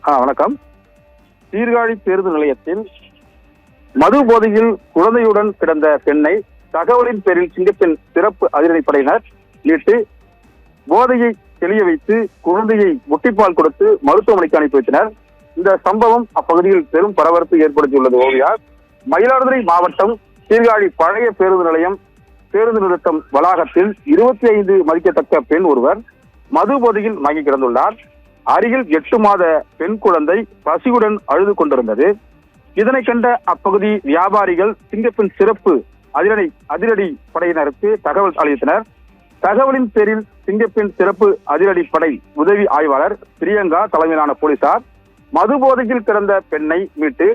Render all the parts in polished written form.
வணக்கம். சீர்காழி பேருந்து நிலையத்தில் மது போதையில் குழந்தையுடன் கிடந்த பெண்ணை தகவலின் பேரில் சிங்கப்பெண் சிறப்பு அதிரடிப்படையினர் மீட்டு போதையை தெளிய வைத்து குழந்தையை முட்டிப்பால் கொடுத்து மருத்துவமனைக்கு அனுப்பி வைத்தனர். இந்த சம்பவம் அப்பகுதியில் பெரும் பரபரப்பு ஏற்படுத்தியுள்ளது. ஓவியா, மயிலாடுதுறை மாவட்டம் சீர்காழி பழைய பேருந்து நிலையம் பேருந்து நிறுத்தம் வளாகத்தில் 25 மதிக்கத்தக்க பெண் ஒருவர் மது போதையில் மயங்கி கிடந்துள்ளார். அருகில் 8 மாத பெண் குழந்தை பசியுடன் அழுது கொண்டிருந்தது. இதனை கண்ட அப்பகுதி வியாபாரிகள் சிங்கப்பெண் சிறப்பு அதிரடி படையினருக்கு தகவல் அளித்தனர். தகவலின் பேரில் சிங்கப்பெண் சிறப்பு அதிரடிப்படை உதவி ஆய்வாளர் பிரியங்கா தலைமையிலான போலீசார் மது போதையில் கிடந்த பெண்ணை மீட்டு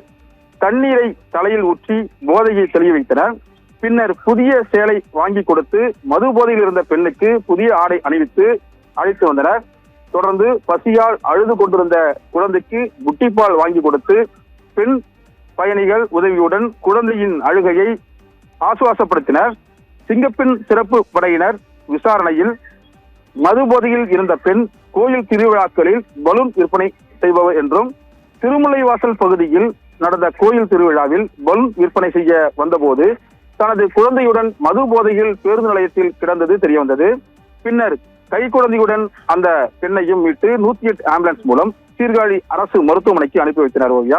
தண்ணீரை தலையில் ஊற்றி போதையை தெளிய வைத்தனர். பின்னர் புதிய சேலை வாங்கி கொடுத்து மது போதையில் இருந்த பெண்ணுக்கு புதிய ஆடை அணிவித்து அழைத்து வந்தனர். தொடர்ந்து பசியால் அழுது கொண்டிருந்த குழந்தைக்கு முட்டிப்பால் வாங்கி கொடுத்து பெண் பயணிகள் உதவியுடன் குழந்தையின் அழுகையை ஆசுவாசப்படுத்தினர். சிங்கப்பெண் சிறப்பு படையினர் விசாரணையில் மது போதையில் இருந்த பெண் கோயில் திருவிழாக்களில் பலூன் விற்பனை செய்பவர் என்றும் திருமலைவாசல் பகுதியில் நடந்த கோயில் திருவிழாவில் பலூன் விற்பனை செய்ய வந்தபோது தனது குழந்தையுடன் மது போதையில் பேருந்து நிலையத்தில் கிடந்தது தெரியவந்தது. பின்னர் கை குழந்தையுடன் அந்த பெண்ணையும் மீட்டு 108 ஆம்புலன்ஸ் மூலம் சீர்காழி அரசு மருத்துவமனைக்கு அனுப்பி வைத்தனர். ஓவியா.